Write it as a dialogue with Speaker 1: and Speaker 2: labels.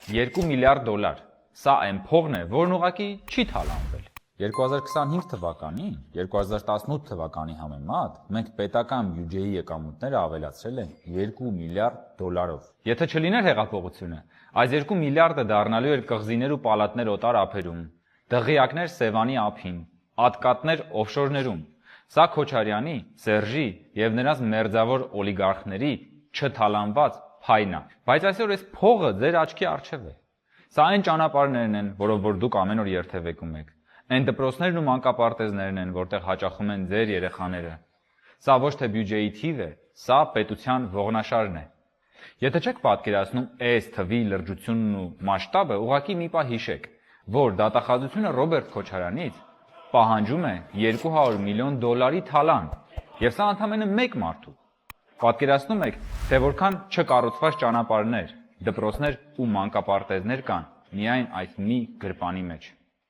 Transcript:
Speaker 1: 2 միլիարդ դոլար։ Սա այն փողն է, որն ուղղակի չի թալանվել։ 2025 թվականին, 2018 թվականի համեմատ մենք պետական բյուջեի եկամուտները ավելացրել ենք 2 միլիարդ դոլարով։ Եթե չլիներ հեղափոխությունը, այս 2 միլիարդը դառնալու էր կղզիներ ու պալատներ օտար ափերում, դղյակներ Սևանի ափին, ատկատներ օֆշորներում։ Սա Քոչարյանի, Սերժի եւ նրանց մերձավոր օլիգարխների չթալանված փայնա։ Բայց այսօր այս փողը ձեր աչքի առջև է։ Սա այն ճանապարհներն են, որով որ դուք ամեն օր երթևեկում եք։ Այն դպրոցներն ու մանկապարտեզներն են, որտեղ հաճախում են ձեր երեխաները։ Սա ոչ թե բյուջեի թիվ է, սա պետության ողնաշարն է։ Եթե չեք պատկերացնում այս թվի լրջությունն ու մասշտաբը, ուղղակի մի պահ հիշեք, որ դատախազությունը Ռոբերտ Քոչարյանից պահանջում է 200 միլիոն դոլարի թալան, եւ սա ընդամենը մեկ մարդու։ Պատկերացնում եք, թե որքան չկառուցված ճանապարհներ, դպրոցներ ու մանկապարտեզներ կան միայն այդ մի գրպանի մեջ։